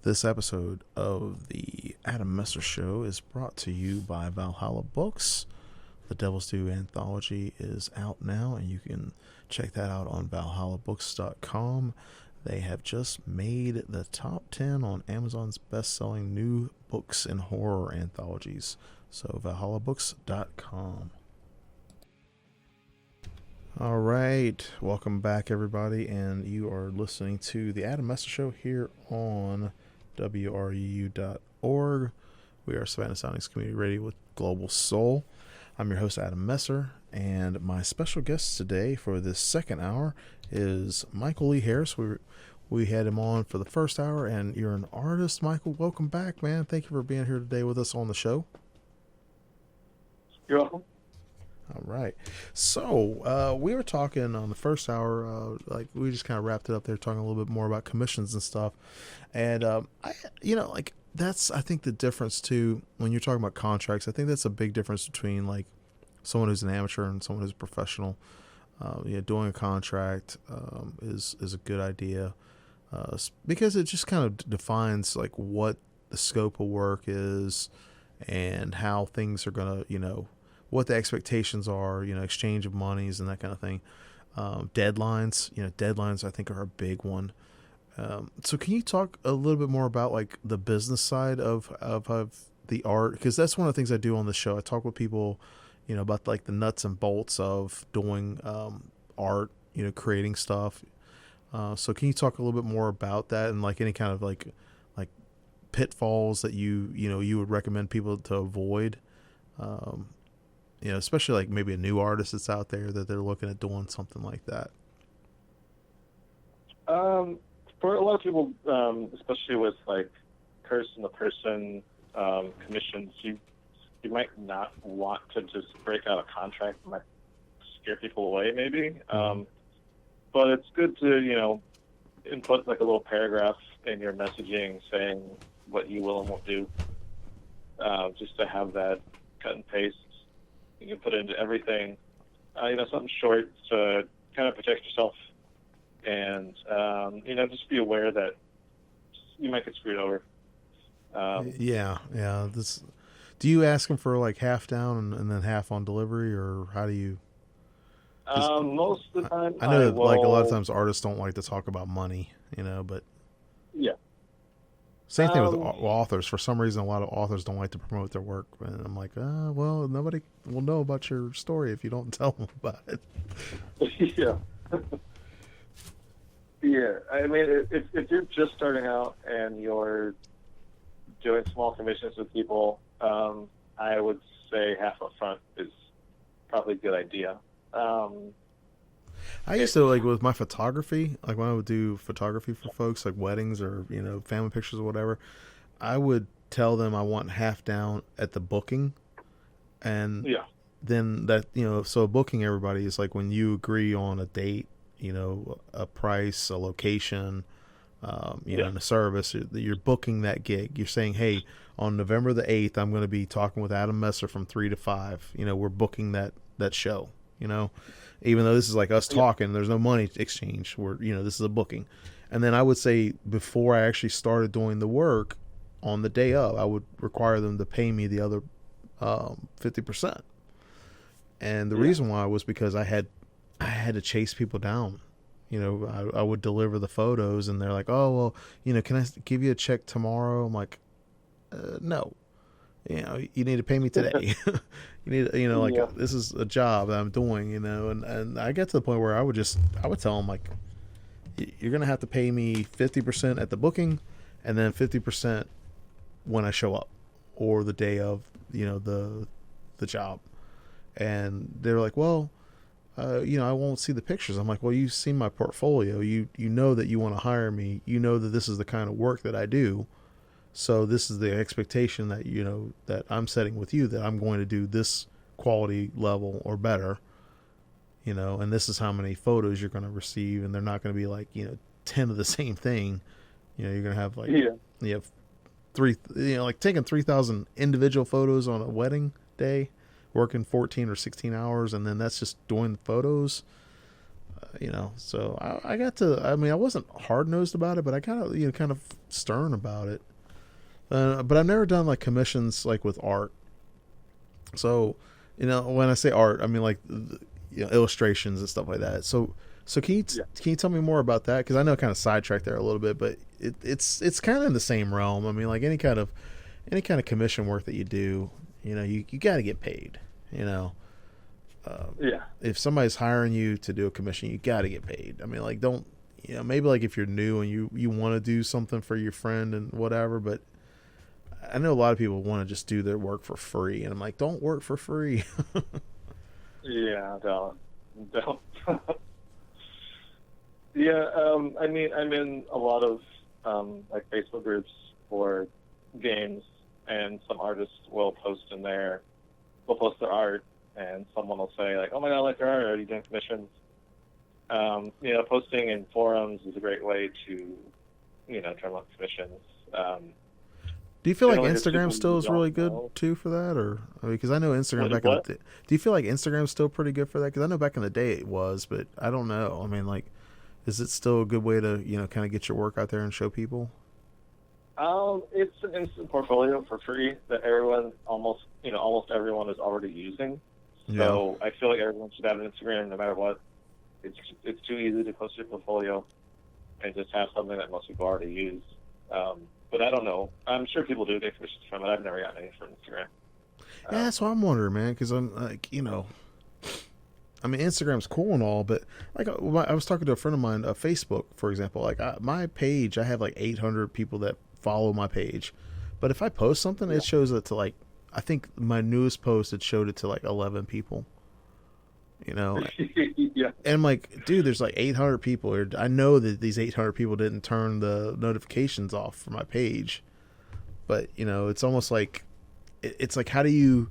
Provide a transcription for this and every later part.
This episode of the Adam Messer Show is brought to you by Valhalla Books. The Devil's Due anthology is out now, and you can check that out on valhallabooks.com. They have just made the top 10 on Amazon's best-selling new books and horror anthologies. So, valhallabooks.com. All right, welcome back, everybody, and you are listening to the Adam Messer Show here on WRUU.org. We are Savannah Soundings Community Radio with Global Soul. I'm your host, Adam Messer, and my special guest today for this second hour is Michael Lee Harris. We had him on for the first hour, and you're an artist, Michael. Welcome back, man. Thank you for being here today with us on the show. You're welcome. All right. So, we were talking on the first hour, we just kind of wrapped it up there, talking a little bit more about commissions and stuff. And, that's, I think, the difference too, when you're talking about contracts. I think that's a big difference between like someone who's an amateur and someone who's a professional. Doing a contract, is a good idea, because it just kind of defines like what the scope of work is and how things are going to, what the expectations are, exchange of monies and that kind of thing. Deadlines I think are a big one. So can you talk a little bit more about like the business side of the art? Because that's one of the things I do on the show. I talk with people, about like the nuts and bolts of doing art, creating stuff. So can you talk a little bit more about that and like any kind of like pitfalls that you would recommend people to avoid? Especially like maybe a new artist that's out there that they're looking at doing something like that. For a lot of people, especially with like person-to-person commissions, you might not want to just break out a contract. It might scare people away, maybe. But it's good to input like a little paragraph in your messaging saying what you will and won't do, just to have that cut and paste. You can put it into everything, something short to kind of protect yourself. And, just be aware that you might get screwed over. Yeah. Do you ask them for like half down and then half on delivery, or how do you? Most of the time, I know that like a lot of times artists don't like to talk about money, but yeah. Same thing with authors. For some reason, a lot of authors don't like to promote their work, and I'm like, well, nobody will know about your story if you don't tell them about it. Yeah. Yeah, I mean, if you're just starting out and you're doing small commissions with people, I would say half up front is probably a good idea. I used to, like with my photography, like when I would do photography for folks, like weddings or, family pictures or whatever, I would tell them I want half down at the booking. And then that, so booking everybody is like when you agree on a date, a price, a location, and a service, you're booking that gig. You're saying, hey, on November the 8th, I'm going to be talking with Adam Messer from 3 to 5. We're booking that show, even though this is like us talking, there's no money exchange. This is a booking. And then I would say before I actually started doing the work on the day of, I would require them to pay me the other 50%. And the reason why was because I had to chase people down. I would deliver the photos and they're like, oh, well, can I give you a check tomorrow? I'm like, no, you need to pay me today. You need, this is a job that I'm doing, and I get to the point where I would tell them like, you're going to have to pay me 50% at the booking and then 50% when I show up or the day of, the job. And they're like, well, I won't see the pictures. I'm like, well, you've seen my portfolio. You know that you want to hire me. You know that this is the kind of work that I do. So this is the expectation that, that I'm setting with you, that I'm going to do this quality level or better, and this is how many photos you're going to receive. And they're not going to be like, 10 of the same thing. You're going to have like, you have three, like taking 3,000 individual photos on a wedding day, working 14 or 16 hours. And then that's just doing the photos. So I got to. I mean, I wasn't hard nosed about it, but I kind of stern about it. But I've never done like commissions like with art. So, when I say art, I mean like illustrations and stuff like that. So can you tell me more about that? Because I know I kind of sidetracked there a little bit, but it's kind of in the same realm. I mean, like any kind of commission work that you do, you got to get paid. If somebody's hiring you to do a commission, you got to get paid. I mean, like don't maybe like if you're new and you want to do something for your friend and whatever, but I know a lot of people want to just do their work for free, and I'm like, don't work for free. Yeah, don't. Yeah, I mean, I'm in a lot of like Facebook groups for games, and some artists will post in there. Will post their art, and someone will say like, "Oh my God, I like your art. Are you doing commissions?" Posting in forums is a great way to, drum up commissions. Do you feel like Instagram still is really good too for that, or because I know Instagram back in the day. Do you feel like Instagram's still pretty good for that? Because I know back in the day it was, but I don't know. I mean, like, is it still a good way to kind of get your work out there and show people? It's an instant portfolio for free that everyone almost everyone is already using. So I feel like everyone should have an Instagram no matter what. It's too easy to post your portfolio and just have something that most people already use. But I don't know. I'm sure people do get commissions from it. I've never gotten any from Instagram. Yeah, that's what I'm wondering, man. Because I'm like, I mean, Instagram's cool and all, but like I was talking to a friend of mine, Facebook, for example. Like my page, I have like 800 people that follow my page, but if I post something, it shows it to like, I think my newest post, it showed it to like 11 people. Yeah. And I'm like, dude, there's like 800 people here. I know that these 800 people didn't turn the notifications off for my page, but it's almost like it's like how do you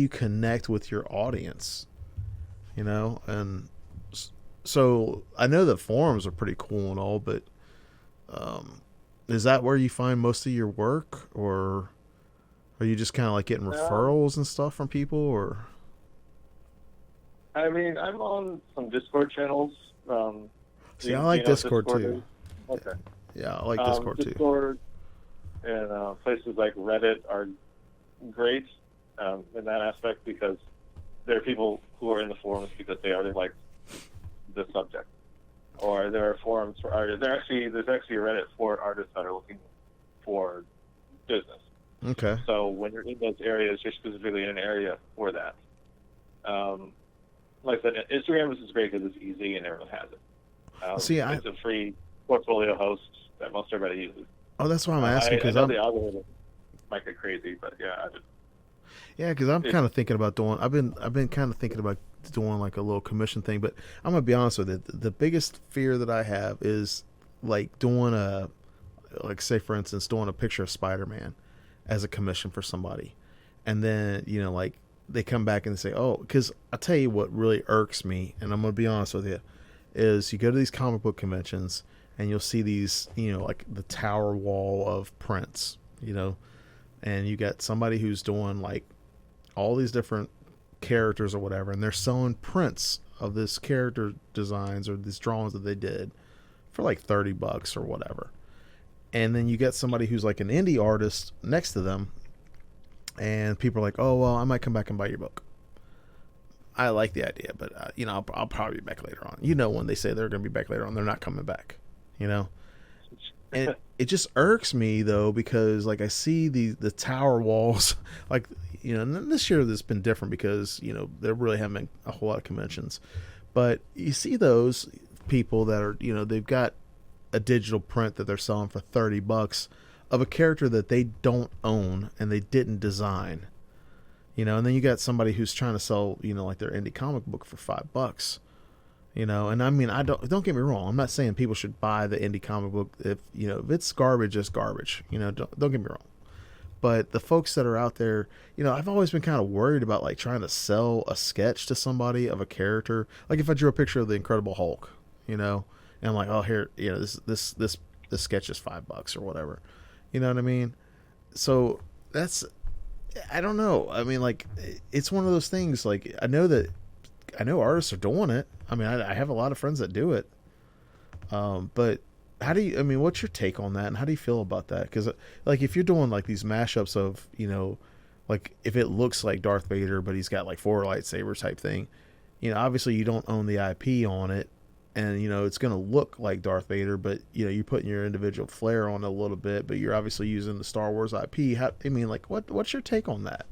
connect with your audience, and so I know that forums are pretty cool and all, but is that where you find most of your work, or are you just kind of like getting referrals and stuff from people, or? I mean, I'm on some Discord channels. See, I like Discord too. Okay. Yeah, I like Discord too. Discord and places like Reddit are great in that aspect because there are people who are in the forums because they already like the subject, or there are forums for artists. There's actually a Reddit for artists that are looking for business. Okay. So when you're in those areas, you're specifically in an area for that. Like I said, Instagram is great because it's easy and everyone has it. It's a free portfolio host that most everybody uses. Oh, that's why I'm asking, because the algorithm might get crazy, but yeah. Yeah, because I'm kind of thinking about doing. I've been kind of thinking about doing like a little commission thing, but I'm gonna be honest with you. The biggest fear that I have is like doing say for instance, doing a picture of Spider-Man as a commission for somebody, and then like they come back and they say, oh, because I'll tell you what really irks me, and I'm going to be honest with you, is you go to these comic book conventions and you'll see these, like the tower wall of prints, and you got somebody who's doing like all these different characters or whatever, and they're selling prints of this character designs or these drawings that they did for like $30 or whatever. And then you get somebody who's like an indie artist next to them, and people are like, oh, well, I might come back and buy your book. I like the idea, but, I'll probably be back later on. When they say they're going to be back later on, they're not coming back, And it just irks me, though, because, like, I see the tower walls, like, and this year it's been different because, there really haven't been a whole lot of conventions. But you see those people that are, they've got a digital print that they're selling for $30 of a character that they don't own and they didn't design, and then you got somebody who's trying to sell, like their indie comic book for $5, and I mean, don't get me wrong. I'm not saying people should buy the indie comic book. If it's garbage, it's garbage, don't get me wrong. But the folks that are out there, I've always been kind of worried about like trying to sell a sketch to somebody of a character. Like if I drew a picture of the Incredible Hulk, and I'm like, oh, here, this sketch is $5 or whatever. You know what I mean? So I don't know. I mean, like, it's one of those things. Like, I know that I know artists are doing it. I mean, I have a lot of friends that do it. But how do you? I mean, what's your take on that, and how do you feel about that? Because like if you're doing like these mashups of like if it looks like Darth Vader, but he's got like 4 lightsabers type thing, obviously you don't own the IP on it, and it's gonna look like Darth Vader, but you're putting your individual flair on it a little bit, but you're obviously using the Star Wars IP. I mean, like what's your take on that?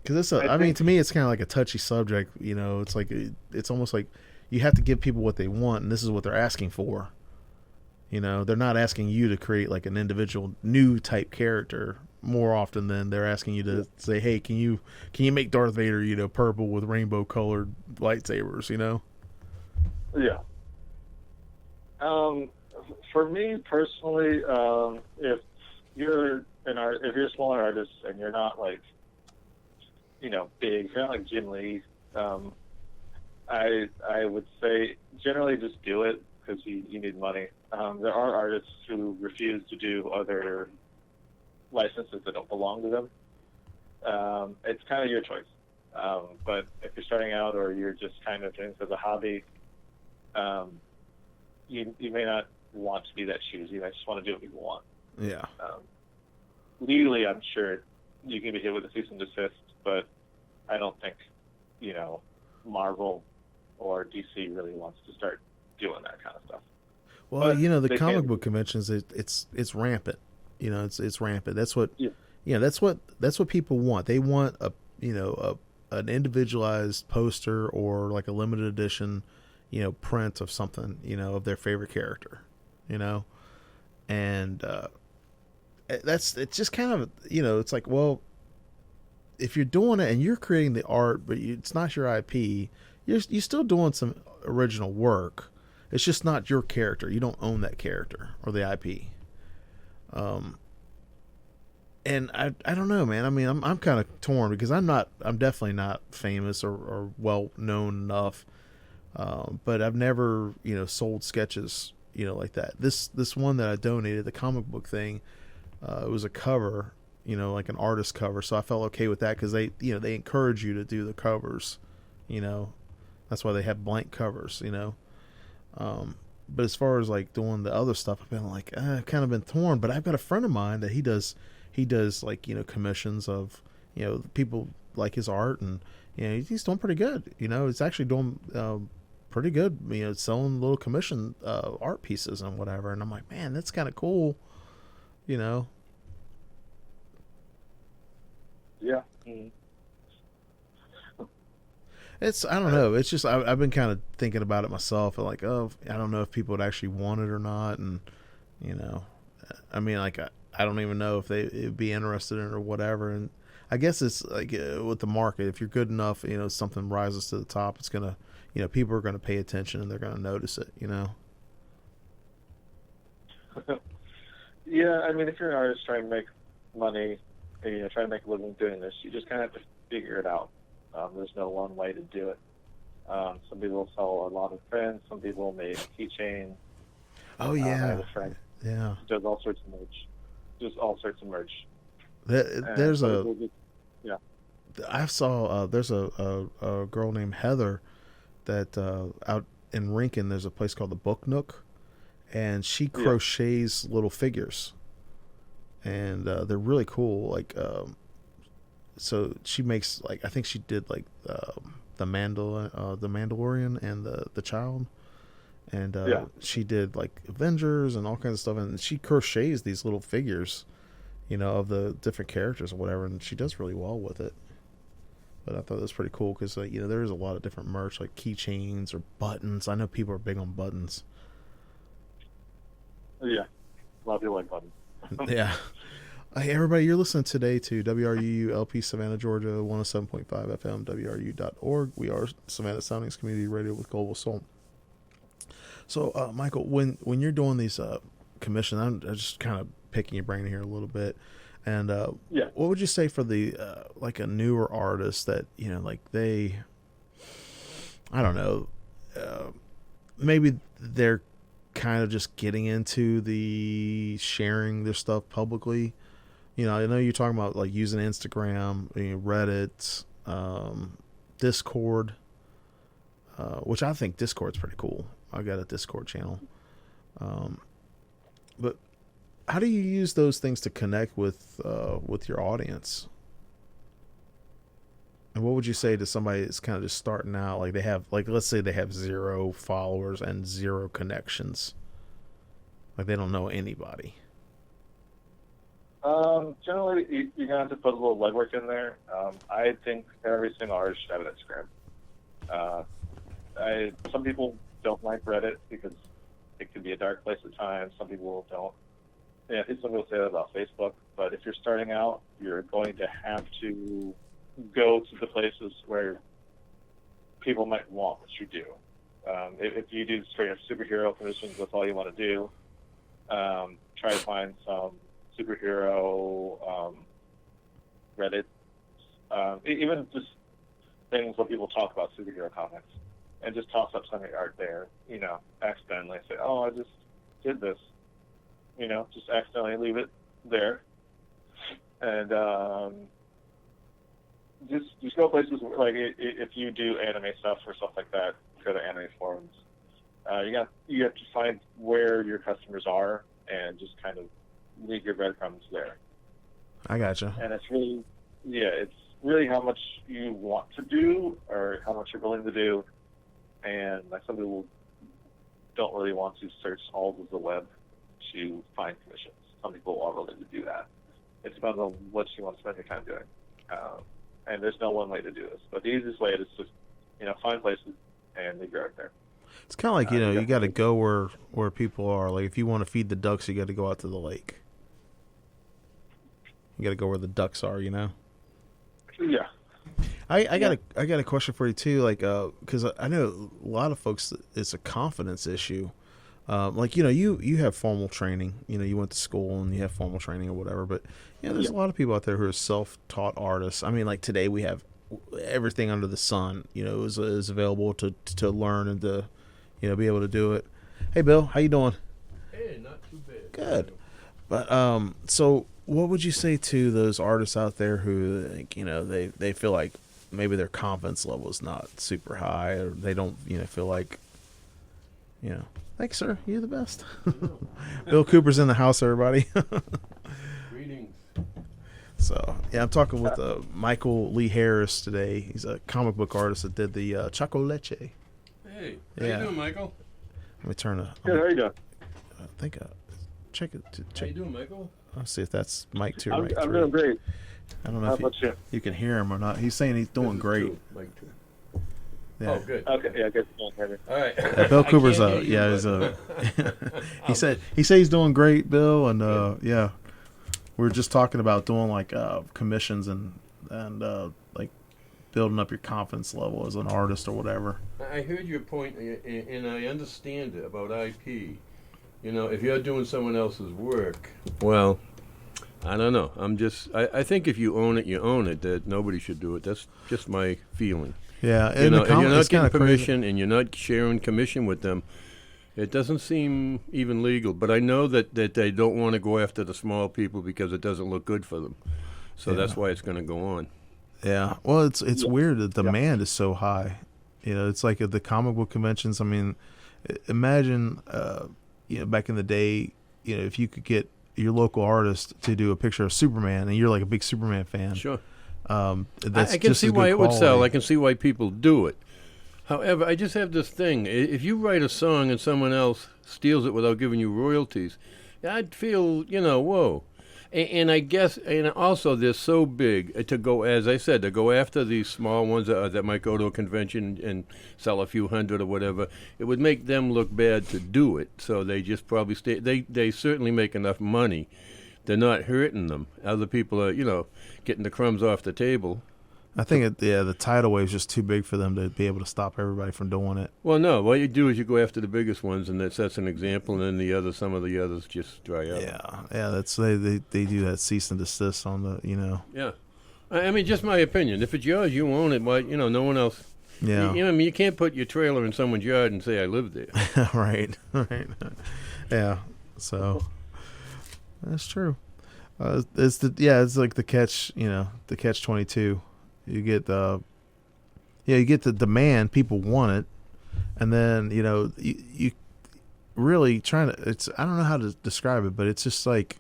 Because I mean, to me, it's kind of like a touchy subject. It's like it's almost like you have to give people what they want, and this is what they're asking for. They're not asking you to create like an individual new type character more often than they're asking you to say, "Hey, can you make Darth Vader, purple with rainbow colored lightsabers?" Yeah. For me personally, if you're if you're a smaller artist and you're not like big, if you're not like Jim Lee, I would say generally just do it because you need money. There are artists who refuse to do other licenses that don't belong to them. It's kind of your choice. But if you're starting out or you're just kind of doing this as a hobby, you may not want to be that choosy. You might just want to do what you want. Yeah. Legally, I'm sure you can be hit with a cease and desist, but I don't think, Marvel or DC really wants to start doing that kind of stuff. Well, the comic book conventions, it's rampant. It's rampant. That's what, that's what people want. They want an individualized poster or like a limited edition, print of something, of their favorite character, and it's just kind of, it's like, well, if you're doing it and you're creating the art, but it's not your IP, you're still doing some original work. It's just not your character. You don't own that character or the IP. And I don't know, man. I mean, I'm kind of torn because I'm definitely not famous or well known enough. But I've never, sold sketches, like that. This one that I donated, the comic book thing, it was a cover, like an artist cover. So I felt okay with that because they encourage you to do the covers, that's why they have blank covers, but as far as like doing the other stuff, I've been like, I've kind of been torn. But I've got a friend of mine that he does like commissions of people like his art, and he's doing pretty good. It's actually doing pretty good. Selling little commission art pieces and whatever. And I'm like, man, that's kind of cool. Yeah. Mm-hmm. I don't know. It's just I've been kind of thinking about it myself. Like, oh, I don't know if people would actually want it or not, and I mean, like I don't even know if they'd be interested in it or whatever. And I guess it's like with the market, if you're good enough, something rises to the top, it's gonna, people are gonna pay attention and they're gonna notice it. Yeah, I mean, if you're an artist trying to make money, and trying to make a living doing this, you just kind of have to figure it out. There's no one way to do it. Some people sell a lot of prints. Some people make keychains. Oh yeah, I have a friend. Yeah, does all sorts of merch. Just all sorts of merch. There's I saw there's a girl named Heather that out in Rincon. There's a place called the Book Nook, and she crochets little figures, and they're really cool. Like. So she makes like I think she did like the Mandalorian and the Child, and she did like Avengers and all kinds of stuff, and she crochets these little figures, of the different characters or whatever, and she does really well with it. But I thought it was pretty cool because there's a lot of different merch like keychains or buttons. I know people are big on buttons. Yeah, a lot of people like buttons. Yeah. Hey, everybody, you're listening today to WRUU LP Savannah, Georgia, 107.5 FM, WRU.org. We are Savannah Soundings Community Radio with Global Soul. So, Michael, when you're doing these commissions, I'm just kind of picking your brain here a little bit. And what would you say for the like a newer artist that, like they, I don't know, maybe they're kind of just getting into the sharing their stuff publicly? I know you're talking about like using Instagram, Reddit, Discord, which I think Discord's pretty cool. I got a Discord channel. But how do you use those things to connect with your audience? And what would you say to somebody that's kind of just starting out? Like they have, like, let's say they have 0 followers and 0 connections. Like they don't know anybody. Generally, you're gonna have to put a little legwork in there. I think every single artist should have an Instagram. Some people don't like Reddit because it can be a dark place at times. Some people don't. Yeah, some people say that about Facebook. But if you're starting out, you're going to have to go to the places where people might want what you do. If you do straight up superhero commissions, that's all you want to do. Try to find some superhero Reddit, even just things where people talk about superhero comics, and just toss up some of your art there. Accidentally say, "Oh, I just did this." Just accidentally leave it there, and just go places where, like if you do anime stuff or stuff like that, go to anime forums. You have to find where your customers are and just kind of leave your breadcrumbs there. I gotcha. And it's really how much you want to do or how much you're willing to do. And like some people don't really want to search all of the web to find commissions. Some people are willing to do that. It depends on what you want to spend your time doing. And there's no one way to do this. But the easiest way is just, find places and leave your art there. It's kind of like, you got to go where people are. Like if you want to feed the ducks, you got to go out to the lake. You got to go where the ducks are, Yeah. I got a question for you too, like because I know a lot of folks it's a confidence issue. Like you have formal training. You went to school and you have formal training or whatever. But there's a lot of people out there who are self-taught artists. I mean, like today we have everything under the sun. Is available to learn and to be able to do it. Hey, Bill, how you doing? Hey, not too bad. Good. But so what would you say to those artists out there who think, they feel like maybe their confidence level is not super high, or they don't, feel like, thanks, sir, you're the best. Bill Cooper's in the house, everybody. Greetings. So, yeah, I'm talking with Michael Lee Harris today. He's a comic book artist that did the Choco Leche. Hey, how you doing, Michael? Let me turn Good, how you doing? I think check it. How you doing, Michael? Let's see if that's Mike 2 or I'm Mike 3. doing great. I don't know if you can hear him or not. He's saying he's doing great. Mike 2. Yeah. Oh, good. Okay, yeah, I guess you can't hear me. All right. Bill Cooper's he said he's doing great, Bill, and yeah, we were just talking about doing like commissions and like building up your confidence level as an artist or whatever. I heard your point, and I understand it about IP. If you're doing someone else's work, well, I don't know. I think if you own it, you own it. That nobody should do it. That's just my feeling. Yeah, if you're not getting permission and you're not sharing commission with them, it doesn't seem even legal. But I know that they don't want to go after the small people because it doesn't look good for them. So that's why it's going to go on. Yeah. Well, it's weird. The demand is so high. It's like at the comic book conventions. I mean, imagine, back in the day, if you could get your local artist to do a picture of Superman and you're like a big Superman fan. Sure. That's I can see why it would sell. I can see why people do it. However, I just have this thing. If you write a song and someone else steals it without giving you royalties, I'd feel, whoa. And I guess, and also they're so big to go, as I said, to go after these small ones that might go to a convention and sell a few hundred or whatever. It would make them look bad to do it. So they just probably stay. They certainly make enough money. They're not hurting them. Other people are, getting the crumbs off the table. I think, the tidal wave is just too big for them to be able to stop everybody from doing it. Well, no. What you do is you go after the biggest ones, and that's an example, and then some of the others just dry up. Yeah. That's they do that cease and desist on the, Yeah. I mean, just my opinion. If it's yours, you own it. Why, no one else. Yeah. You can't put your trailer in someone's yard and say I live there. Right. Yeah. So that's true. It's like the catch, the catch-22. You get the demand, people want it, and then you really trying to. It's I don't know how to describe it, but it's just like,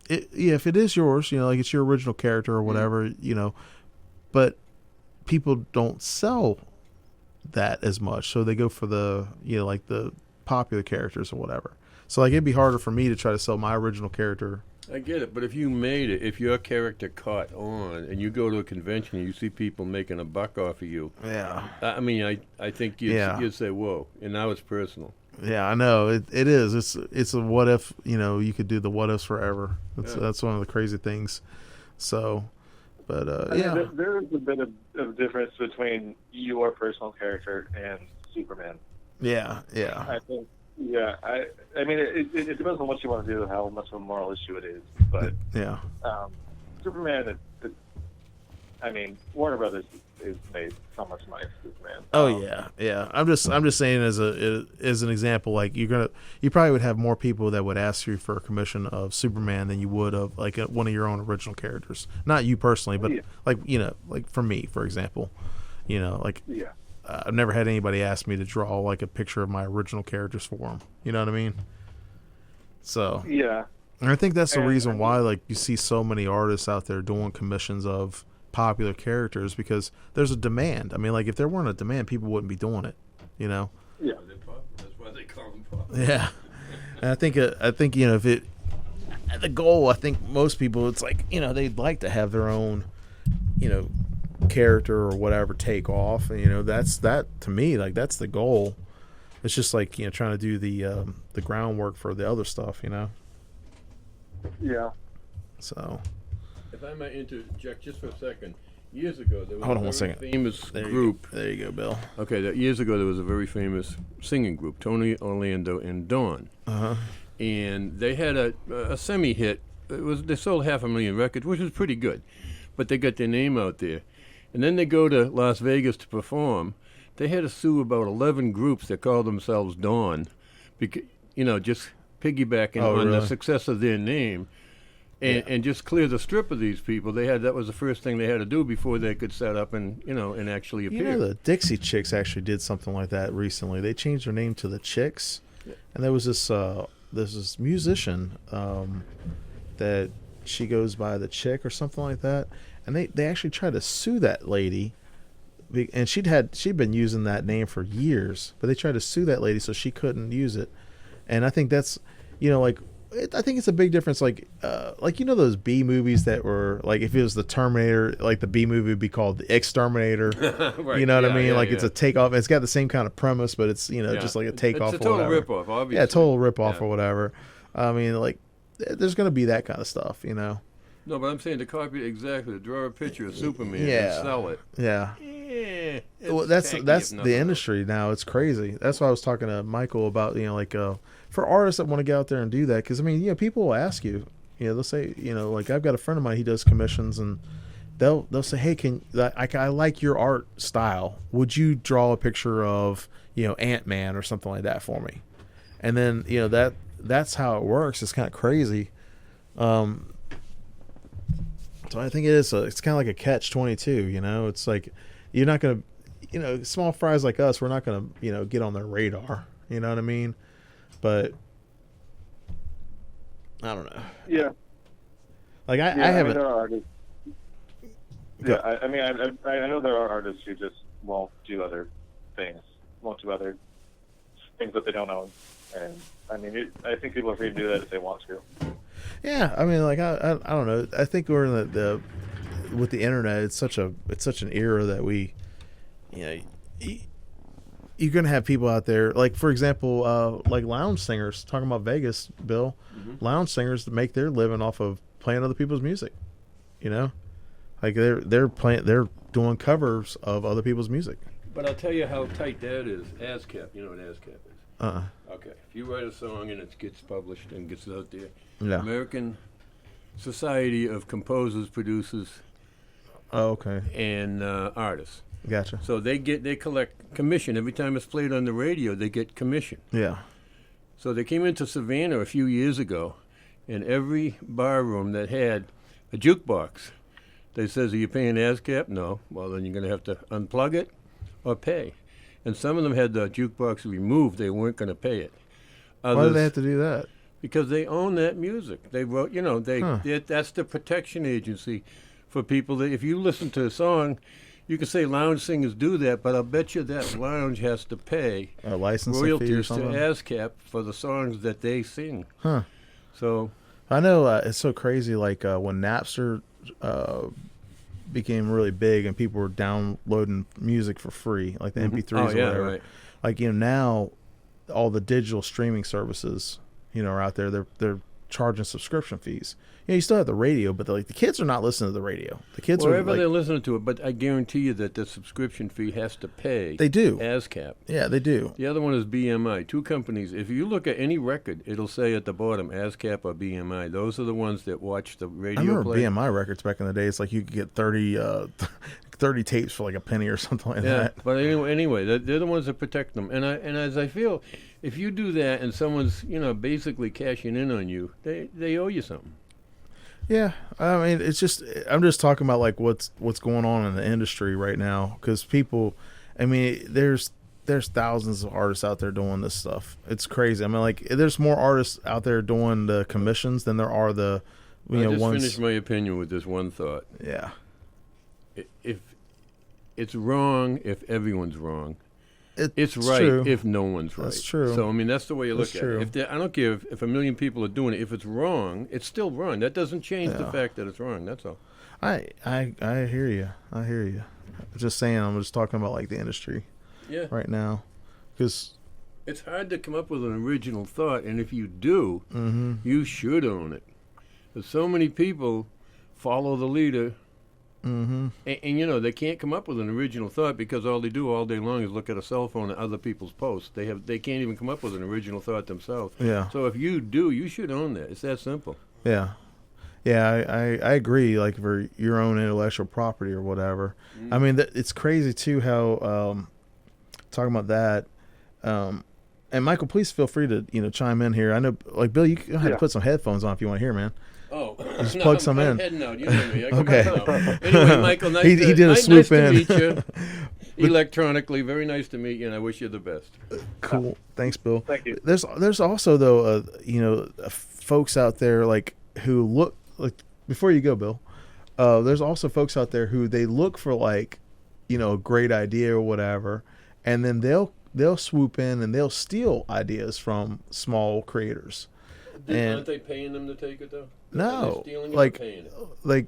if it is yours, like it's your original character or whatever, but people don't sell that as much, so they go for the like the popular characters or whatever. So like it'd be harder for me to try to sell my original character. I get it, but if you made it, if your character caught on, and you go to a convention and you see people making a buck off of you, yeah, I mean, I think you'd say, whoa, and now it's personal. Yeah, I know it is. It's a what if. You could do the what ifs forever. That's one of the crazy things. So, but yeah, there is a bit of difference between your personal character and Superman. Yeah. I think. Yeah, I mean, it depends on what you want to do, how much of a moral issue it is. But yeah, Superman. I mean, Warner Brothers is made so much money for Superman. Oh yeah. I'm just saying as an example, like you probably would have more people that would ask you for a commission of Superman than you would of like one of your own original characters. Not you personally, but like for me, for example, like. Yeah. I've never had anybody ask me to draw like a picture of my original characters for them. You know what I mean? So yeah, and I think that's the reason why like you see so many artists out there doing commissions of popular characters, because there's a demand. I mean, like if there weren't a demand, people wouldn't be doing it. Yeah, that's why they call them popular. Yeah, and I think if it the goal, I think most people it's like they'd like to have their own character or whatever take off, and that's that to me, like that's the goal. It's just like trying to do the groundwork for the other stuff. Yeah. So if I might interject just for a second, years ago there was hold on a one very second. famous group. There you go, Bill. Okay, years ago there was a very famous singing group, Tony Orlando and Dawn. And they had a semi-hit. They sold 500,000 records, which was pretty good, but they got their name out there. And then they go to Las Vegas to perform. They had to sue about 11 groups that called themselves Dawn, because, just piggybacking on the success of their name, and just clear the strip of these people. That was the first thing they had to do before they could set up and and actually appear. The Dixie Chicks actually did something like that recently. They changed their name to the Chicks, and there was this musician that she goes by the Chick or something like that. And they actually tried to sue that lady, and she'd been using that name for years, but they tried to sue that lady so she couldn't use it. And I think that's, I think it's a big difference. Like those B movies that were like, if it was the Terminator, like the B movie would be called the Exterminator. Right. You know what I mean? It's a takeoff. It's got the same kind of premise, but it's just like a takeoff. It's a total ripoff, obviously. Yeah, total ripoff or whatever. I mean, like there's going to be that kind of stuff, No, but I'm saying to copy it exactly, to draw a picture of Superman and sell it. Yeah. Well, that's the industry now. It's crazy. That's why I was talking to Michael about, for artists that want to get out there and do that. Because, I mean, people will ask you, they'll say, like I've got a friend of mine, he does commissions, and they'll say, hey, I like your art style. Would you draw a picture of, Ant-Man or something like that for me? And then, that's how it works. It's kind of crazy. So I think it's kind of like a catch-22, It's like you're not going to, small fries like us, we're not going to, get on their radar. You know what I mean? But I don't know. Yeah. Like I haven't. There are artists. Yeah, I know there are artists who just won't do other things, that they don't own, and I mean, I think people are free to do that if they want to. Yeah, I mean, like I don't know. I think we're in the with the internet. It's such an era that we, you're gonna have people out there. Like for example, like lounge singers talking about Vegas, Bill. Mm-hmm. Lounge singers that make their living off of playing other people's music. Like they're doing covers of other people's music. But I'll tell you how tight that is. ASCAP, you know what ASCAP is? Okay, if you write a song and it gets published and gets out there, American Society of Composers, Producers, and artists. Gotcha. So they collect commission every time it's played on the radio. They get commission. Yeah. So they came into Savannah a few years ago, and every bar room that had a jukebox, They says, are you paying ASCAP? No. Well, then you're going to have to unplug it or pay. And some of them had the jukebox removed. They weren't going to pay it. Others, why do they have to do that? Because they own that music. They wrote, that's the protection agency for people that if you listen to a song, you can say lounge singers do that, but I'll bet you that lounge has to pay a licensing royalties fee or something? To ASCAP for the songs that they sing. Huh. So I know it's so crazy. Like when Napster became really big and people were downloading music for free, like the MP3s or whatever. Right. Like now, all the digital streaming services, are out there. They're charging subscription fees. You still have the radio, but the kids are not listening to the radio. The kids wherever they're listening to it, but I guarantee you that the subscription fee has to pay. They do. ASCAP. Yeah, they do. The other one is BMI. Two companies. If you look at any record, it'll say at the bottom ASCAP or BMI. Those are the ones that watch the radio. I remember play. BMI records back in the day. It's like you could get 30 tapes for like a penny or something like that. But anyway, they're the ones that protect them. And as I feel, if you do that and someone's basically cashing in on you, they owe you something. Yeah, I mean, it's just I'm just talking about like what's going on in the industry right now because people, I mean, there's thousands of artists out there doing this stuff. It's crazy. I mean, like there's more artists out there doing the commissions than there are the I just finished my opinion with this one thought. Yeah, if it's wrong, if everyone's wrong. It's right true. If no one's right. That's true. So, I mean, that's the way you look true. at it. I don't care if 1 million people are doing it. If it's wrong, it's still wrong. That doesn't change the fact that it's wrong. That's all. I hear you. I hear you. I'm just saying, I'm just talking about, like, the industry right now. Because it's hard to come up with an original thought, and if you do, you should own it. Because so many people follow the leader. And they can't come up with an original thought because all they do all day long is look at a cell phone and other people's posts. They can't even come up with an original thought themselves. Yeah. So if you do, you should own that. It's that simple. Yeah. Yeah, I agree. Like for your own intellectual property or whatever. I mean, it's crazy too how talking about that. And Michael, please feel free to chime in here. I know, like Bill, you have to put some headphones on if you want to hear, man. Oh, just plug some in. Heading out. You know me. Okay. Anyway, Michael, he did a swoop in. Nice to meet you. Electronically, very nice to meet you, and I wish you the best. Cool. Thanks, Bill. Thank you. There's also though, folks out there like who look like before you go, Bill. There's also folks out there who they look for like, a great idea or whatever, and then they'll swoop in and they'll steal ideas from small creators. Aren't they paying them to take it though? No, like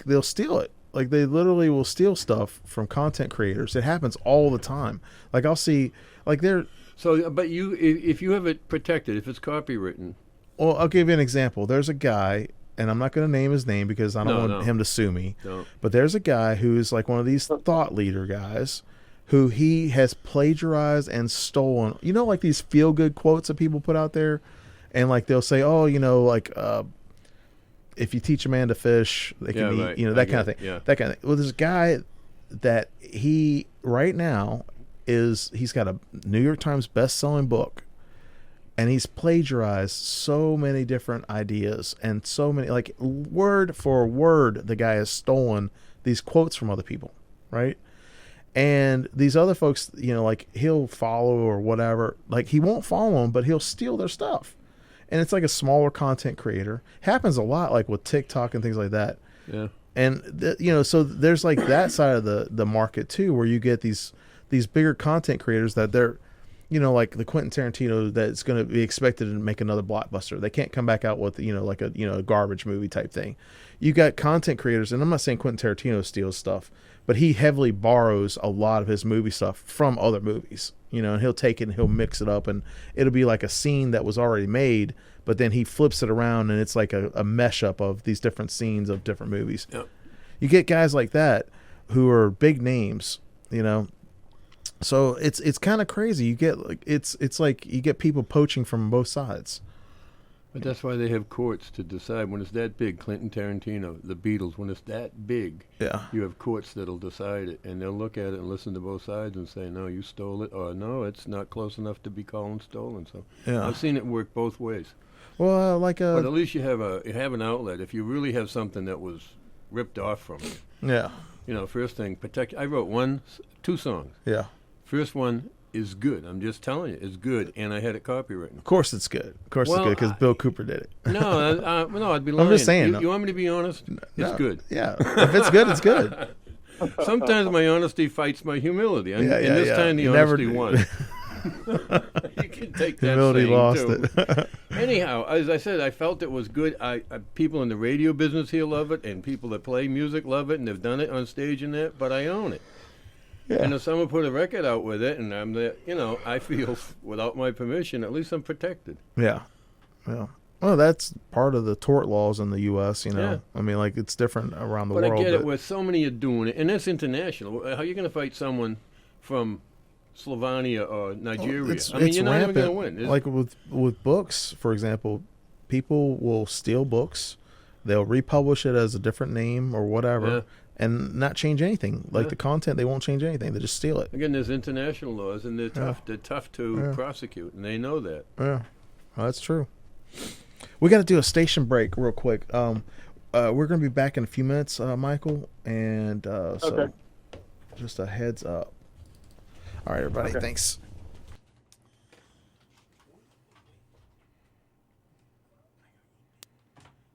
they'll steal it. Like they literally will steal stuff from content creators. It happens all the time. Like I'll see, like they're. So, but if you have it protected, if it's copywritten. Well, I'll give you an example. There's a guy, and I'm not going to name his name because I don't want him to sue me. No. But there's a guy who's like one of these thought leader guys, who he has plagiarized and stolen. Like these feel good quotes that people put out there, and like they'll say, oh, if you teach a man to fish, they can eat, right. That kind of thing. Yeah. That kind of thing. Well, this guy that he right now he's got a New York Times best-selling book, and he's plagiarized so many different ideas and so many, like word for word, the guy has stolen these quotes from other people, right? And these other folks, like he'll follow or whatever, like he won't follow them, but he'll steal their stuff. And it's like a smaller content creator. Happens a lot, like with TikTok and things like that. Yeah. And so there's like that side of the market too, where you get these bigger content creators that they're, like the Quentin Tarantino that's going to be expected to make another blockbuster. They can't come back out with like a garbage movie type thing. You got content creators, and I'm not saying Quentin Tarantino steals stuff, but he heavily borrows a lot of his movie stuff from other movies. And he'll take it and he'll mix it up, and it'll be like a scene that was already made, but then he flips it around and it's like a mesh up of these different scenes of different movies. Yep. You get guys like that who are big names, So it's kind of crazy. You get like it's like you get people poaching from both sides. But that's why they have courts to decide when it's that big. Quentin Tarantino, the Beatles, when it's that big, you have courts that'll decide it, and they'll look at it and listen to both sides and say, no, you stole it, or no, it's not close enough to be called stolen. So I've seen it work both ways. Well, but at least you have an outlet. If you really have something that was ripped off from you. Yeah. First thing, protect. I wrote 2 songs. Yeah. First one is good. I'm just telling you, it's good, and I had it copywritten. Of course it's good. Of course it's good because Bill Cooper did it. No, I'd be lying. I'm just saying. You want me to be honest? It's good. Yeah. If it's good, it's good. Sometimes my honesty fights my humility, and this time the honesty won. You can take that. Humility lost too. it. Anyhow, as I said, I felt it was good. People in the radio business here love it, and people that play music love it, and they've done it on stage and that. But I own it. Yeah. And if someone put a record out with it, and I'm there, I feel without my permission, at least I'm protected. Yeah. Yeah. Well, that's part of the tort laws in the U.S., Yeah. I mean, like, it's different around the world. But I get it where so many are doing it, and that's international. How are you going to fight someone from Slovenia or Nigeria? You're not even going to win. Like with books, for example, people will steal books. They'll republish it as a different name or whatever and not change anything. Like the content, they won't change anything. They just steal it. Again, there's international laws, and they're tough. They're tough to prosecute, and they know that. Yeah, well, that's true. We got to do a station break real quick. We're going to be back in a few minutes, Michael, and so just a heads up. All right, everybody. Okay. Thanks.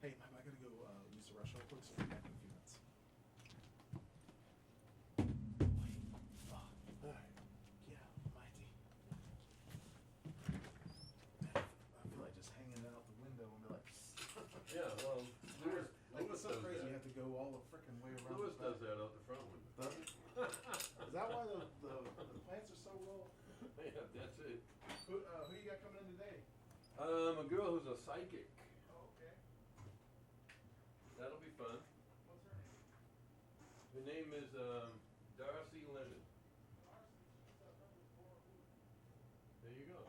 Hey, I got to go use the restroom real quick, so we'll be back in a few minutes. All right. Yeah, mighty. I feel like just hanging out the window and be like... Yeah, well, Lewis it's so crazy you have to go all the freaking way around. Lewis does that out the front window. Does it? Is that why the plants are so low? Yeah, that's it. Who you got coming in today? A girl who's a psychic. Oh, okay. That'll be fun. What's her name? Her name is Darcy Lennon. There you go.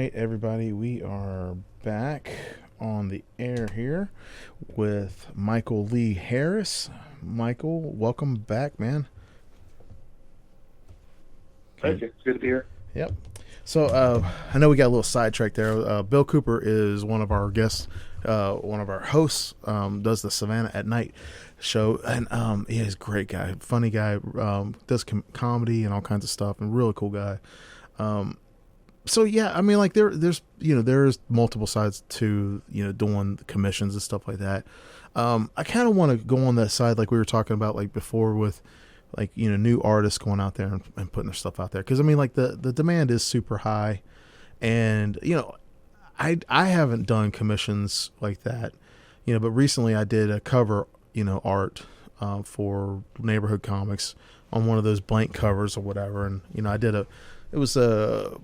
right, everybody, we are back on the air here with Michael Lee Harris. Michael, welcome back, man. Thank you. It's good to be here. Yep. So I know we got a little sidetracked there. Bill Cooper is one of our guests, one of our hosts, does the Savannah at Night show, and he is a great guy, funny guy, does comedy and all kinds of stuff, and really cool guy. So yeah, I mean, like there's multiple sides to doing commissions and stuff like that. I kind of want to go on that side, like we were talking about like before, with like new artists going out there and putting their stuff out there, because I mean, like the demand is super high, and I haven't done commissions like that, but recently I did a cover art for Neighborhood Comics on one of those blank covers or whatever, and I did it was a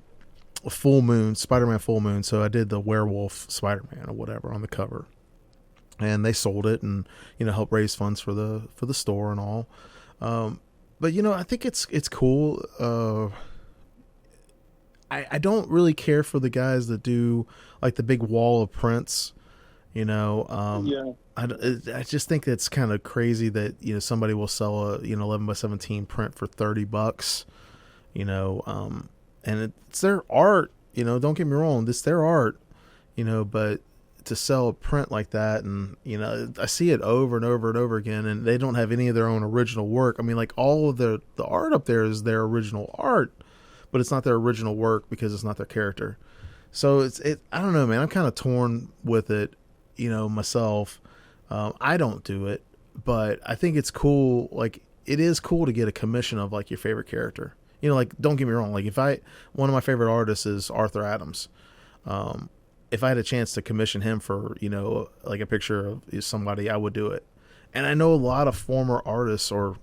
full moon, Spider-Man full moon, so I did the werewolf Spider-Man or whatever on the cover, and they sold it and helped raise funds for the store and all. But I think it's cool. I don't really care for the guys that do like the big wall of prints. Yeah. I just think it's kind of crazy that somebody will sell a 11x17 print for $30. And it's their art. Don't get me wrong, it's their art. But to sell a print like that, and I see it over and over and over again, and they don't have any of their own original work. I mean, like all of the art up there is their original art, but it's not their original work because it's not their character. So I don't know, man. I'm kind of torn with it, myself. I don't do it, but I think it's cool. Like it is cool to get a commission of like your favorite character. Like don't get me wrong. Like one of my favorite artists is Arthur Adams. If I had a chance to commission him for, like a picture of somebody, I would do it. And I know a lot of former artists or,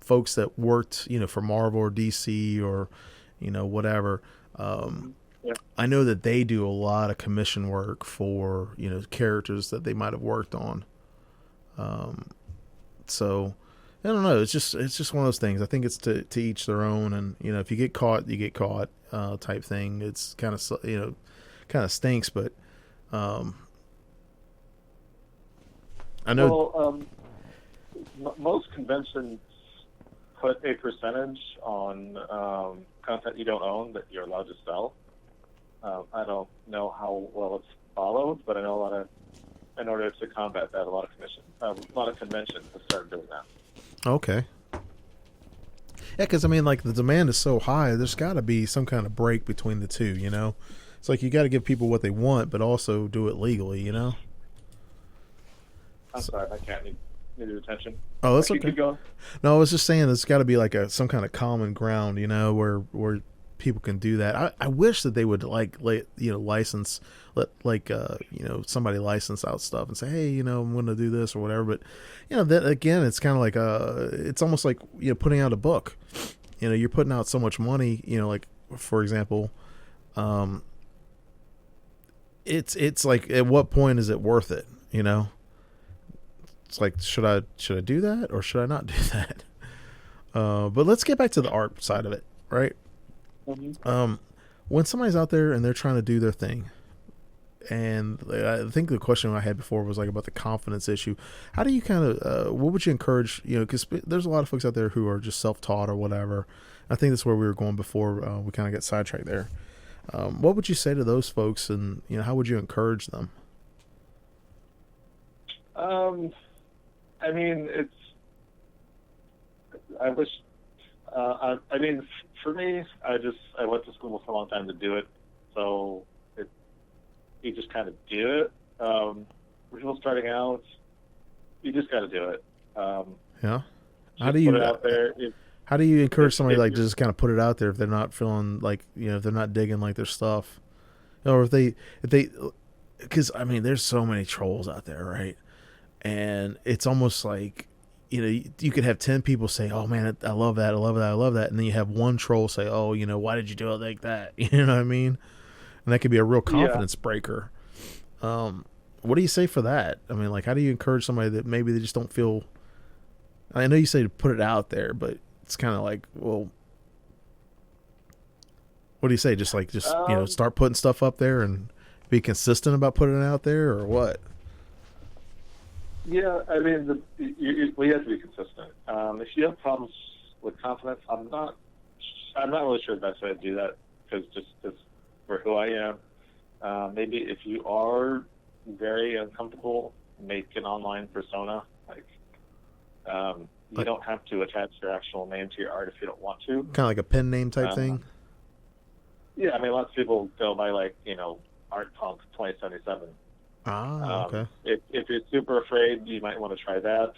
folks that worked, for Marvel or DC or, whatever. Yeah. I know that they do a lot of commission work for, characters that they might have worked on. So I don't know. It's just one of those things. I think it's to each their own. And, if you get caught, you get caught, type thing. It's kind of, kind of stinks, but I know. Well, most conventions put a percentage on content you don't own that you're allowed to sell. I don't know how well it's followed, but I know in order to combat that, a lot of conventions have started doing that. Okay. Yeah, because I mean, like the demand is so high, there's got to be some kind of break between the two, It's like you got to give people what they want, but also do it legally, I'm sorry, my cat needed attention. Oh, that's okay. No, I was just saying there's got to be like some kind of common ground, where people can do that. I wish that they would license, somebody license out stuff and say, hey, I'm going to do this or whatever. But that again, it's kind of like it's almost like putting out a book. You're putting out so much money. Like for example, it's like at what point is it worth it? It's like should I do that or should I not do that? But let's get back to the art side of it, right? Mm-hmm. When somebody's out there and they're trying to do their thing, and I think the question I had before was like about the confidence issue. How do you kind of what would you encourage? Because there's a lot of folks out there who are just self-taught or whatever. I think that's where we were going before we kind of got sidetracked there. What would you say to those folks, and how would you encourage them? I mean, I wish. I mean, for me, I went to school for a long time to do it, so you just kind of do it. For people starting out, you just got to do it. Yeah. How do you put it out there? How do you encourage somebody like just kind of put it out there if they're not feeling like if they're not digging like their stuff, or if they because I mean there's so many trolls out there, right? And it's almost like you could have 10 people say, oh man, I love that, I love that, I love that, and then you have one troll say, oh, why did you do it like that? You know what I mean? And that could be a real confidence breaker. What do you say for that? I mean, like, how do you encourage somebody that maybe they just don't feel? I know you say to put it out there, but it's kind of like, well, What do you say? Just start putting stuff up there and be consistent about putting it out there, or what? Yeah, I mean, we have to be consistent. If you have problems with confidence, I'm not really sure the best way to do that because for who I am, maybe if you are very uncomfortable, make an online persona. You don't have to attach your actual name to your art if you don't want to. Kind of like a pen name type thing. Yeah, I mean, lots of people go by Art Punk 2077. Okay. If you're super afraid, you might want to try that.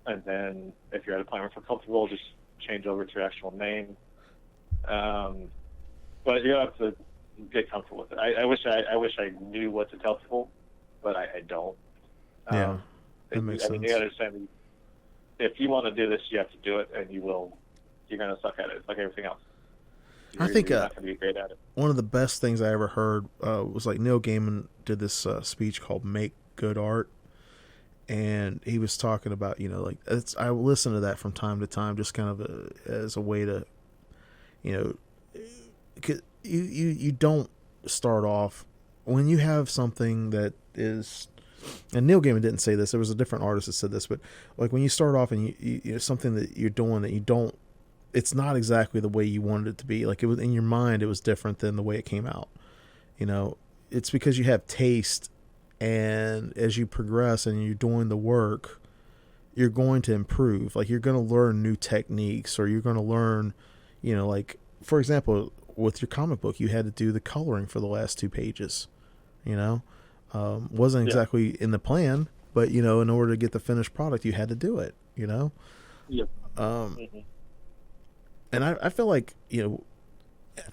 And then if you're at a point where you're comfortable, just change over to your actual name. But you have to get comfortable with it. I wish I knew what to tell people, but I don't. Yeah, that makes sense. You understand, if you want to do this, you have to do it, and you will. You're going to suck at it. It's like everything else. I think you're not going to be great at it. One of the best things I ever heard was Neil Gaiman did this speech called "Make Good Art," and he was talking about I listen to that from time to time, just kind of as a way to, you don't start off when you have something that is. And Neil Gaiman didn't say this. There was a different artist that said this, but when you start off and you something that you're doing that you don't. It's not exactly the way you wanted it to be. It was in your mind, it was different than the way it came out. It's because you have taste, and as you progress and you're doing the work, you're going to improve. You're going to learn new techniques, or you're going to learn, for example, with your comic book, you had to do the coloring for the last 2 pages. Wasn't exactly in the plan, but in order to get the finished product, you had to do it. Yep. And I feel like,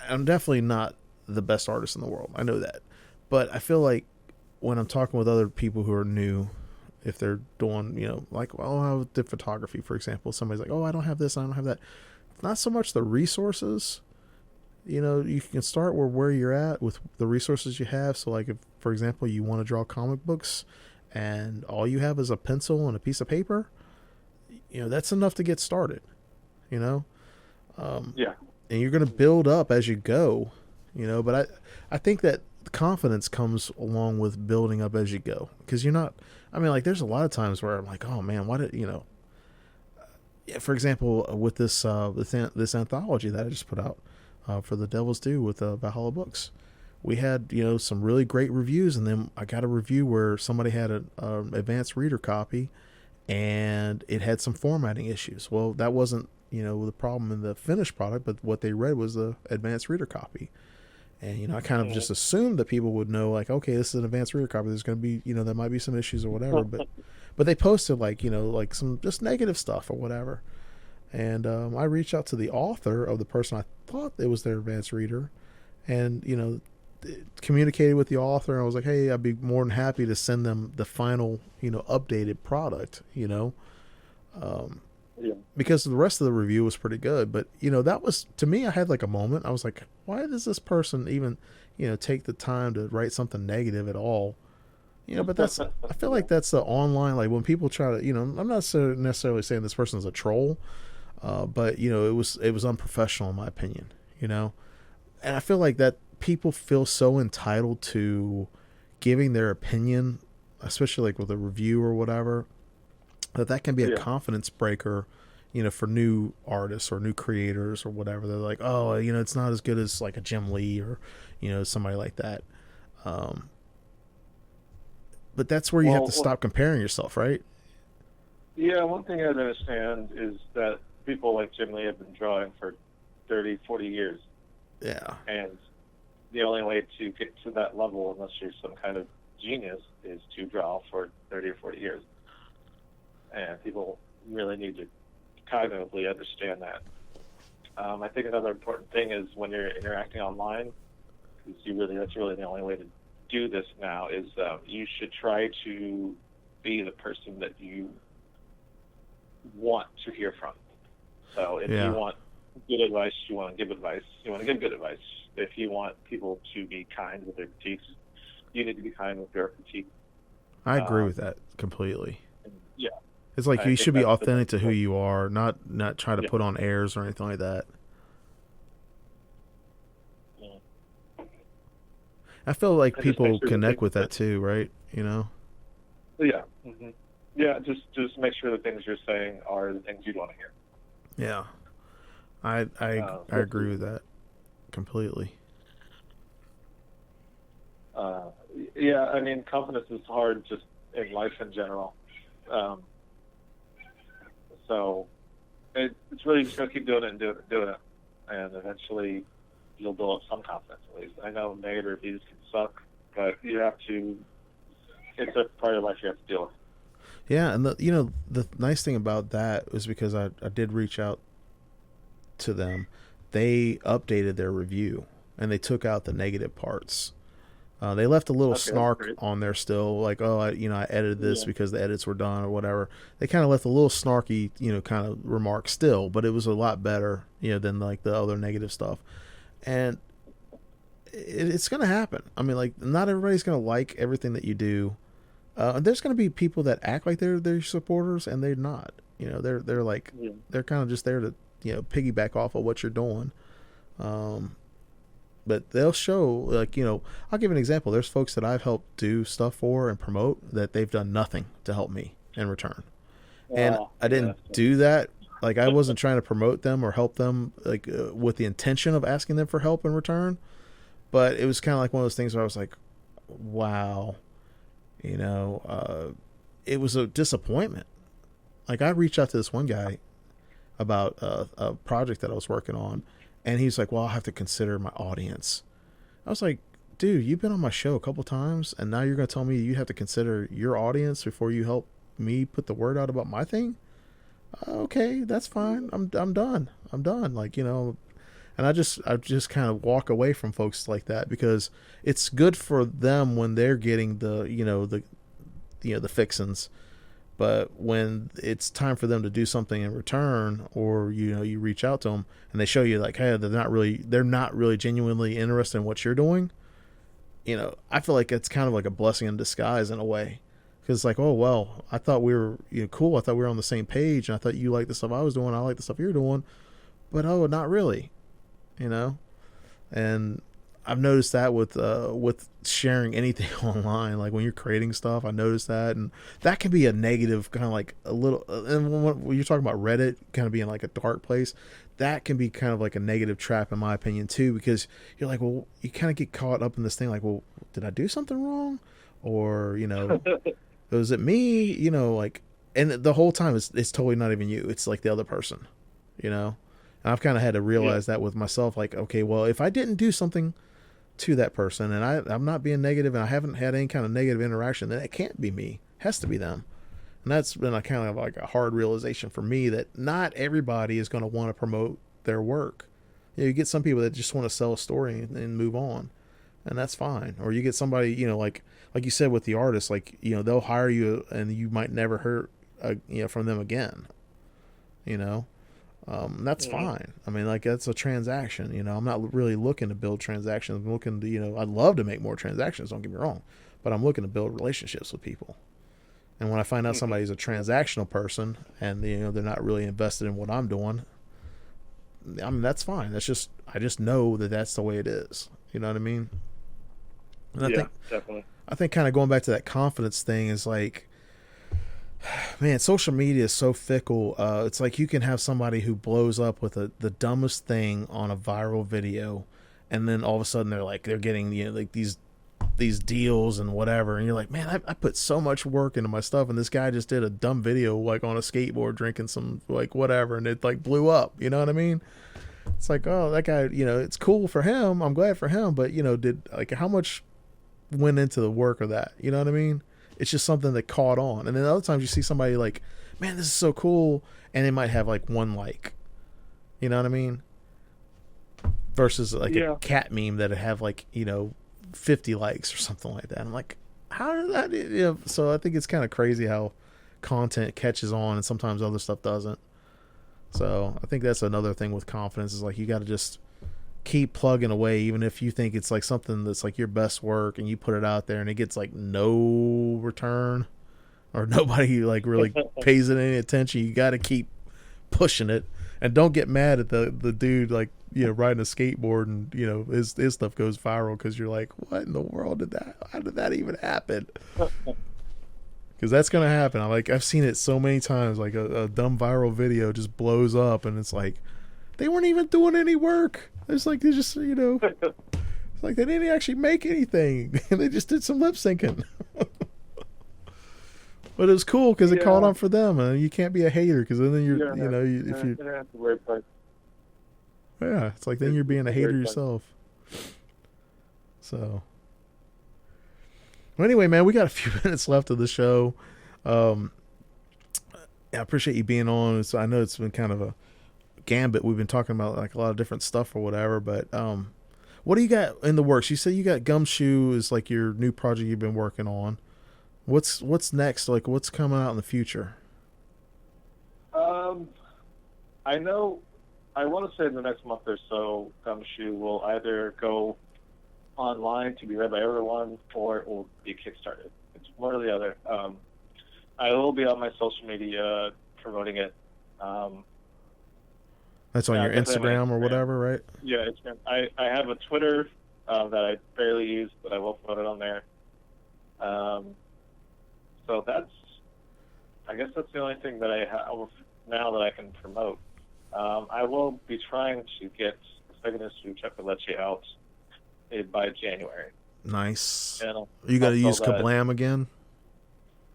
I'm definitely not the best artist in the world. I know that. But I feel like when I'm talking with other people who are new, if they're doing, I did photography, for example. Somebody's like, oh, I don't have this, I don't have that. It's not so much the resources. You can start where you're at with the resources you have. So, if, for example, you want to draw comic books and all you have is a pencil and a piece of paper, that's enough to get started, and you're going to build up as you go, but I think that confidence comes along with building up as you go, because you're not, there's a lot of times where I'm like, oh man, why did, for example, with this anthology that I just put out, for The Devil's Due with Valhalla Books, we had, some really great reviews, and then I got a review where somebody had an advanced reader copy and it had some formatting issues. Well, that wasn't, the problem in the finished product, but what they read was the advanced reader copy. And, I kind of just assumed that people would know, okay, this is an advanced reader copy. There's going to be, there might be some issues or whatever, but they posted some just negative stuff or whatever. And I reached out to the author of the person I thought it was their advanced reader, and, communicated with the author. And I was like, hey, I'd be more than happy to send them the final, updated product, because the rest of the review was pretty good. But, that was, to me, I had a moment. I was like, why does this person even, take the time to write something negative at all? But I feel like that's the online, when people try to, I'm not necessarily saying this person is a troll, but, it was unprofessional in my opinion, and I feel like that people feel so entitled to giving their opinion, especially with a review or whatever, that can be a confidence breaker, for new artists or new creators or whatever. They're like, oh, it's not as good as a Jim Lee or, somebody like that. But that's where you have to stop comparing yourself, right? Yeah, one thing I understand is that people like Jim Lee have been drawing for 30, 40 years. Yeah. And the only way to get to that level, unless you're some kind of genius, is to draw for 30 or 40 years. And people really need to cognitively understand that. I think another important thing is when you're interacting online, because that's really the only way to do this now, is you should try to be the person that you want to hear from. So if you want good advice, you want to give advice. You want to give good advice. If you want people to be kind with their critiques, you need to be kind with their critique. I agree with that completely. Yeah. It's you should be authentic to who you are, not try to put on airs or anything like that. I feel like people connect with that too, right? You know? Yeah. Mm-hmm. Yeah, just make sure the things you're saying are the things you'd want to hear. Yeah. I agree with that completely. Yeah, I mean, confidence is hard just in life in general. So it's really just going to keep doing it and doing it. And eventually you'll build up some confidence at least. I know negative reviews can suck, but you have to, it's a part of life you have to deal with. Yeah, and the nice thing about that was because I did reach out to them. They updated their review and they took out the negative parts. They left a little snark on there still, like, oh, I edited this because the edits were done or whatever. They kind of left a little snarky, kind of remark still, but it was a lot better, than like the other negative stuff. And it's going to happen. I mean, like, not everybody's going to like everything that you do. There's going to be people that act like they're supporters and they're not. They're like they're kind of just there to piggyback off of what you're doing. But they'll show, like, I'll give an example. There's folks that I've helped do stuff for and promote that they've done nothing to help me in return. And I didn't do that. Like, I wasn't trying to promote them or help them, like, with the intention of asking them for help in return. But it was kind of like one of those things where I was like, wow, it was a disappointment. Like, I reached out to this one guy about a project that I was working on. And he's like, well, I'll have to consider my audience. I was like, dude, you've been on my show a couple times, and now you're going to tell me you have to consider your audience before you help me put the word out about my thing? Okay, that's fine. I'm done. Like, and I just kind of walk away from folks like that because it's good for them when they're getting the fixins. But when it's time for them to do something in return, or you reach out to them and they show you like, hey, they're not really genuinely interested in what you're doing. I feel like it's kind of like a blessing in disguise in a way, because it's like, oh well, I thought we were cool. I thought we were on the same page, and I thought you liked the stuff I was doing. I like the stuff you're doing, but not really, And I've noticed that with sharing anything online, like when you're creating stuff, I noticed that, and that can be a negative, kind of like a little. And when you're talking about Reddit, kind of being like a dark place, that can be kind of like a negative trap, in my opinion, too, because you're like, well, you kind of get caught up in this thing, like, well, did I do something wrong, or was it me, like, and the whole time it's totally not even you, it's like the other person, And I've kind of had to realize that with myself, like, okay, well, if I didn't do something to that person and I'm not being negative and I haven't had any kind of negative interaction, then it can't be me. It has to be them. And that's been a kind of like a hard realization for me, that not everybody is going to want to promote their work. You get some people that just want to sell a story and move on, and that's fine. Or you get somebody, like you said with the artist, like, they'll hire you and you might never hear from them again. That's fine. I mean, like, that's a transaction. I'm not really looking to build transactions. I'm looking to, I'd love to make more transactions, don't get me wrong, but I'm looking to build relationships with people. And when I find out somebody's a transactional person and they're not really invested in what I'm doing, I mean, that's fine. I just know that that's the way it is. You know what I mean? And definitely. I think kind of going back to that confidence thing is like, man, social media is so fickle. It's like you can have somebody who blows up with the dumbest thing on a viral video, and then all of a sudden they're getting like these deals and whatever, and you're like, man, I put so much work into my stuff, and this guy just did a dumb video like on a skateboard drinking some like whatever, and it like blew up. You know what I mean? It's like, oh, that guy, it's cool for him. I'm glad for him, but did like how much went into the work of that? You know what I mean? It's just something that caught on. And then other times you see somebody like, man, this is so cool, and they might have like one like. You know what I mean? Versus like a cat meme that'd have like 50 likes or something like that. I'm like, how did that? So I think it's kind of crazy how content catches on and sometimes other stuff doesn't. So I think that's another thing with confidence, is like you got to just keep plugging away, even if you think it's like something that's like your best work and you put it out there and it gets like no return or nobody like really pays it any attention. You got to keep pushing it, and don't get mad at the dude like riding a skateboard, and his stuff goes viral because you're like, what in the world how did that even happen? Because that's gonna happen. I've seen it so many times. Like a dumb viral video just blows up, and it's like they weren't even doing any work. It's like they just it's like they didn't actually make anything. They just did some lip syncing. But it was cool because it called on for them, and you can't be a hater because then it's like then you're being a hater yourself. So, well, anyway, man, we got a few minutes left of the show. I appreciate you being on. So I know it's been kind of a gambit. We've been talking about like a lot of different stuff or whatever, but what do you got in the works? You say you got Gumshoe is like your new project you've been working on. What's next? Like, what's coming out in the future? I know. I want to say in the next month or so, Gumshoe will either go online to be read by everyone, or it will be kickstarted. It's one or the other. I will be on my social media promoting it. That's on your Instagram or whatever, right? Yeah, I have a Twitter that I barely use, but I will promote it on there. So I guess that's the only thing that I have now that I can promote. I will be trying to get the second issue of Chocolate out by January. Nice. You got to use Kablam again?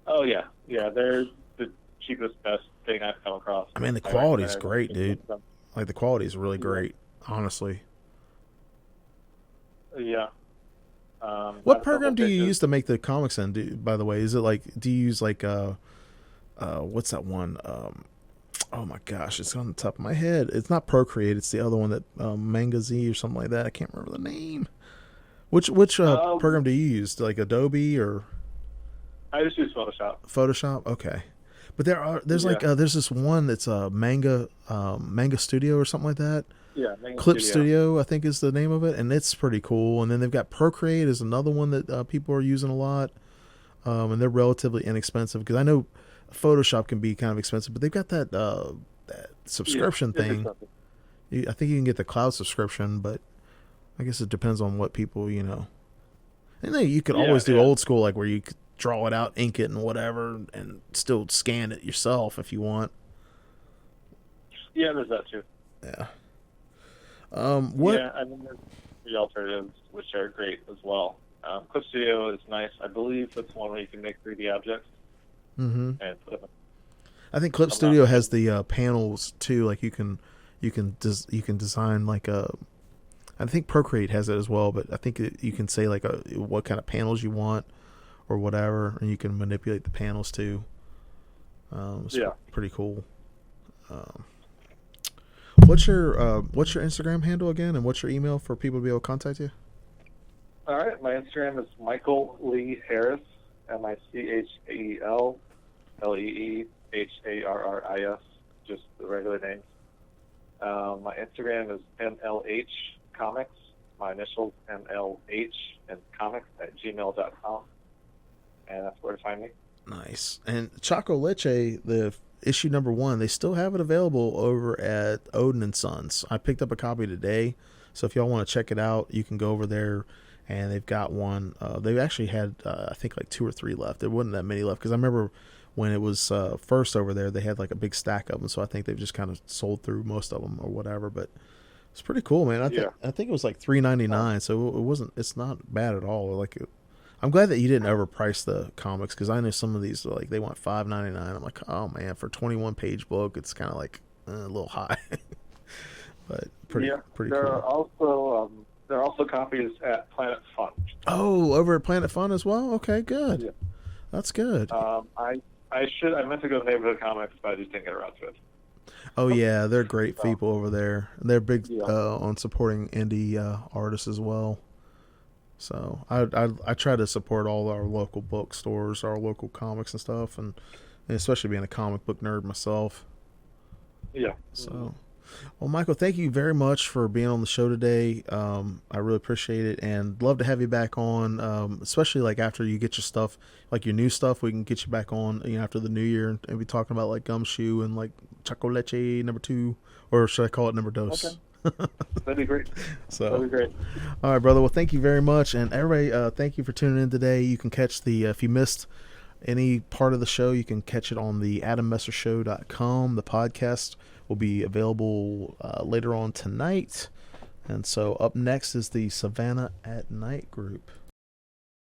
Oh, yeah. Yeah, they're the cheapest, best thing I've come across. I mean, the quality's great, dude. Like, the quality is really great, honestly. Yeah. What program do you use to make the comics in, by the way? Is it like, do you use like, what's that one? Oh my gosh, it's on the top of my head. It's not Procreate, it's the other one that, Manga Z or something like that. I can't remember the name. Which program do you use? Like Adobe or? I just use Photoshop. Photoshop? Okay. But there's this one that's Manga Studio or something like that. Yeah, Clip Studio, I think is the name of it, and it's pretty cool. And then they've got Procreate is another one that people are using a lot, and they're relatively inexpensive because I know Photoshop can be kind of expensive, but they've got that subscription thing. I think you can get the cloud subscription, but I guess it depends on what people And then you could always do old school, like where you could draw it out, ink it, and whatever, and still scan it yourself if you want. Yeah, there's that too. Yeah. Yeah, I mean, there's the alternatives, which are great as well. Clip Studio is nice. I believe that's one where you can make 3D objects. Mm-hmm. And I think Clip Studio has the panels too. Like you can design like a. I think Procreate has it as well, but I think you can say like what kind of panels you want or whatever, and you can manipulate the panels too. It's pretty cool. What's your Instagram handle again, and what's your email for people to be able to contact you? All right, my Instagram is Michael Lee Harris, MichaelLeeHarris, just the regular names. My Instagram is MLH Comics, my initials MLH and comics @gmail.com, and that's where to find me. Nice. And Choco Leche, the issue number 1, they still have it available over at Odin and Sons. I picked up a copy today, so if y'all want to check it out, you can go over there, and they've got one. They've actually had, I think, like 2 or 3 left. There wasn't that many left, because I remember when it was first over there, they had like a big stack of them, so I think they've just kind of sold through most of them or whatever, but it's pretty cool, man. I think it was like $3.99, so it's not bad at all. I'm glad that you didn't overprice the comics, because I know some of these like they want $5.99. I'm like, oh man, for a 21-page book, it's kind of like a little high, but pretty cool. There are also copies at Planet Fun. Oh, over at Planet Fun as well. Okay, good. Yeah. That's good. I meant to go to Neighborhood Comics, but I just didn't get around to it. Oh yeah, they're great people over there. They're big on supporting indie artists as well. So I try to support all our local bookstores, our local comics and stuff, and especially being a comic book nerd myself. Yeah. So, well, Michael, thank you very much for being on the show today. I really appreciate it, and love to have you back on, especially like after you get your stuff, like your new stuff. We can get you back on, after the new year, and be talking about like Gumshoe and like Choco Leche number 2, or should I call it number 2? Okay. That'd be great. So, that'd be great. All right, brother. Well, thank you very much, and everybody, thank you for tuning in today. You can catch if you missed any part of the show, you can catch it on the AdamMesserShow.com. The podcast will be available later on tonight. And so up next is the Savannah at Night group.